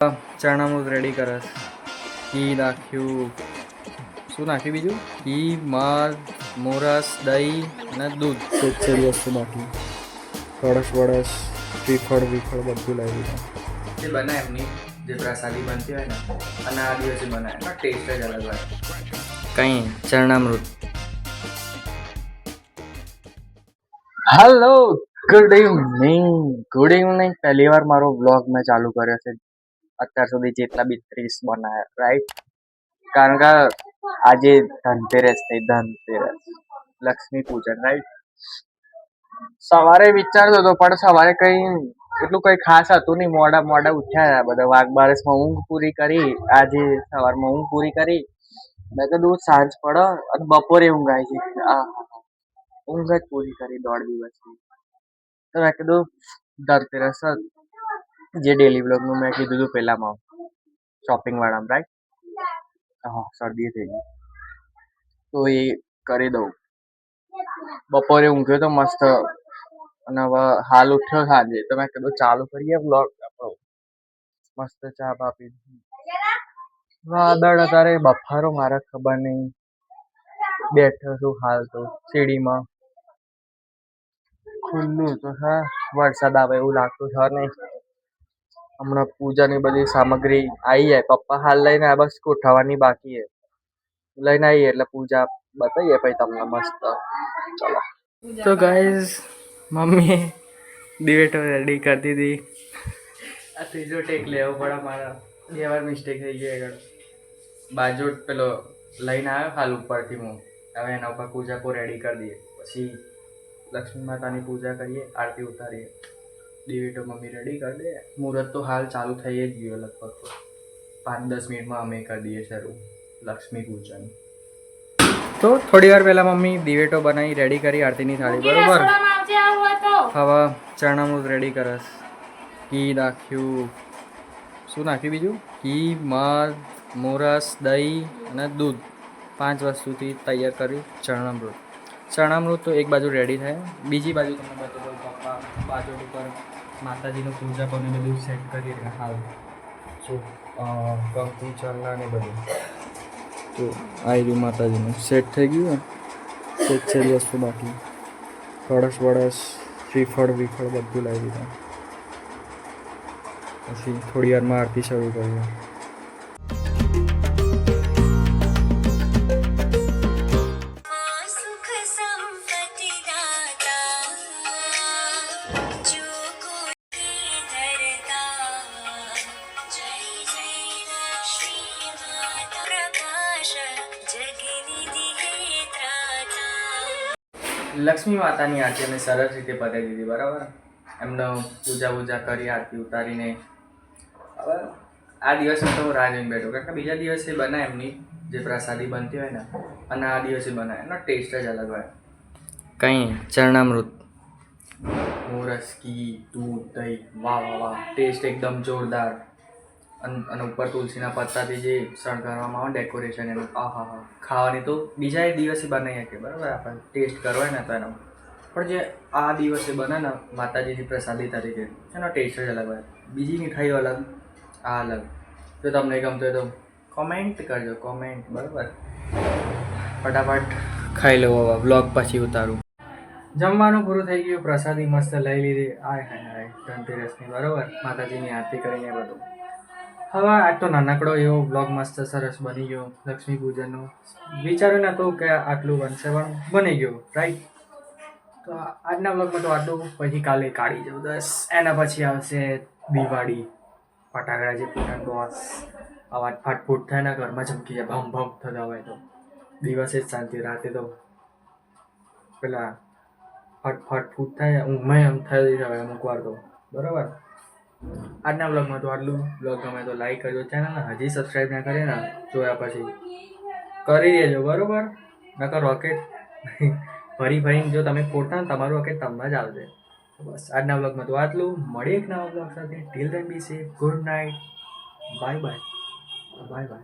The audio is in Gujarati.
ચણામૃત રેડી કરસ. ઘી નાખ્યું. શું નાખ્યું બીજું? ઘી, મધ, મોરસ, દહીં અને દૂધ. સેજ વસ્તુ નાખી. કળશ વળસ શ્રીફળ વિફળ બધું લાવી દીધું. જે બનાય એમની જે પ્રસાદી બનતી હોય ને અને આ દિવસે બનાય એનો ટેસ્ટ જ અલગ હોય. કંઈ ચરણામૃત. Hello, good evening. પહેલી વાર મારો વ્લોગ મેં ચાલુ કર્યો છે. અત્યાર સુધી જેટલા બી 30 બનાવ્યા, રાઈટ? કારણ કે આજે ધનતેરસ લક્ષ્મી પૂજન, રાઈટ? સવારે વિચારતો હતો પણ સવારે એટલું કઈ ખાસ હતું નહીં. મોડા ઉઠ્યા બધા. વાઘ બારસમાં ઊંઘ પૂરી કરી. આજે સવારમાં ઊંઘ પૂરી કરી. મેં કીધું સાંજ પડે અને બપોરે ઊંઘ આવી છે. ઊંઘ જ પૂરી કરી 1.5 દિવસની. તો મેં કીધું ધનતેરસ જે ડેલી બ્લોગનું મેં કીધું હતું પેલામાં શોપિંગ વાળામાં, રાઈટ? શરદી થઈ ગઈ તો એ કરી દઉં. બપોરે ઊંઘ્યો તો મસ્ત અને હવે હાલ ઉઠ્યો સાંજે તો મેં કીધું ચાલુ કરીએ બ્લોગ આપણો. મસ્ત ચા પાપી. વાદળ અત્યારે બફારો મારે ખબર નહીં. બેઠો છું હાલ તો સીડીમાં. ખુલ્લું તો હા, વરસાદ આવે એવું લાગતું છે નહીં. હમણાં પૂજાની બધી સામગ્રી આવી જાય. પપ્પા હાલ લઈને બસ ગોઠવવાની બાકી છે. લઈને આવીએ એટલે પૂજા બતાવીએ પછી તમને મસ્ત. ચલો તો ગાઈઝ, મમ્મીએ દિવેટો રેડી કરી દીધી. આ ત્રીજો ટેક લેવો પડે મારા. 2 વાર મિસ્ટેક થઈ ગઈ આગળ. બાજુ પેલો લઈને આવ્યો હાલ ઉપરથી હું. હવે એના ઉપર પૂજા રેડી કરી દઈએ. પછી લક્ષ્મી માતાની પૂજા કરીએ, આરતી ઉતારીએ. દિવેટો મમ્મી રેડી કરી દે. મુહૂર્ત તો હાલ ચાલુ થઈ જ ગયો લગભગ. 5-10 મિનિટમાં અમે કરી દઈએ શરૂ લક્ષ્મી પૂજન. તો થોડી વાર પહેલા મમ્મી દિવેટો બનાવી રેડી કરી આરતીની થાળી, બરોબર? હવે ચરણામૃત રેડી કરસ. ઘી નાખ્યું. શું નાખ્યું બીજું? ઘી, મધ, મોરસ, દહીં અને દૂધ. 5 વસ્તુથી તૈયાર કર્યું ચરણામૃત. ચરણામૃત તો એક બાજુ રેડી થાય. બીજી બાજુ તમને બતાવું પપ્પા બાજુ ઉપર માતાજીનું પૂજા પણ બધું સેટ કરી રહ્યા હાલ. શું કંકુ ચરણા ને બધું તો આ રહ્યું માતાજીનું સેટ થઈ ગયું. સેજ વસ્તુ બાકી. કળશ વળસ શ્રીફળ વિફળ બધું લાવી દીધું. પછી થોડી વારમાં આરતી શરૂ કરીએ. લક્ષ્મી માતાની આરતી અમે સરસ રીતે પતાવી દીધી, બરાબર? એમનો પૂજા કરી આરતી ઉતારીને હવે આ દિવસમાં તો હું રાહ જોઈને બેઠો. કારણ કે બીજા દિવસે બનાય એમની જે પ્રસાદી બનતી હોય ને અને આ દિવસે બનાય એનો ટેસ્ટ જ અલગ હોય. કંઈ ચરણામૃત, મોરસ, ઘી, દૂધ, દહીં, વાહ વાહ વાહ, ટેસ્ટ એકદમ જોરદાર. અને ઉપર તુલસીના પત્તાથી જે શણગારવામાં આવે ડેકોરેશન એનું, હા ખાવાની તો બીજા દિવસે બનાવી શકીએ, બરાબર? આપણે ટેસ્ટ કરવો ને તો એનો. પણ જે આ દિવસે બને ને માતાજીની પ્રસાદી તરીકે એનો ટેસ્ટ જ અલગ હોય. બીજી મીઠાઈઓ અલગ, આ અલગ. જો તમને ગમતું હોય તો કોમેન્ટ કરજો, કોમેન્ટ, બરાબર? ફટાફટ ખાઈ લો. હવે વ્લોગ પછી ઉતારું. જમવાનું પૂરું થઈ ગયું. પ્રસાદી મસ્ત લઈ લીધી. હાય ધનતેરસની, બરાબર? માતાજીની આરતી કરીને બધું. હવે આજ તો નાનકડો એવો બ્લોગ મસ્ત સરસ બની ગયો લક્ષ્મી પૂજનનો. વિચાર્યું નહોતું કે આટલું બનશે પણ બની ગયું, રાઈટ? તો આજના બ્લોગમાં તો આટલું. પછી કાલે કાળી ચૌદસ, એના પછી આવશે દિવાળી. ફટાકડા જે ફૂટન બોસ અવાજ ફાટફૂટ થાય ને ઘરમાં ચમકી જાય, ભમ ભમ થતા હોય તો દિવસે જ શાંતિ. રાતે તો પેલા ફટ થાય, ઊંઘમાં એમ થઈ જાય અમુક વાર તો, બરાબર? આજના બ્લોગમાં તો આટલું. બ્લોગ ગમે તો લાઈક કરજો. ચેનલને હજી સબસ્ક્રાઈબ ના કરી ને જોયા પછી કરી દેજો, બરાબર? નકર રોકેટ ફરીને જો તમે ફોડતા ને તમારું રોકેટ તમને જ આવશે. બસ આજના બ્લોગમાં તો આટલું. મળીએ એક નવા બ્લોગ સાથે. Till then be safe. Good night. Bye by.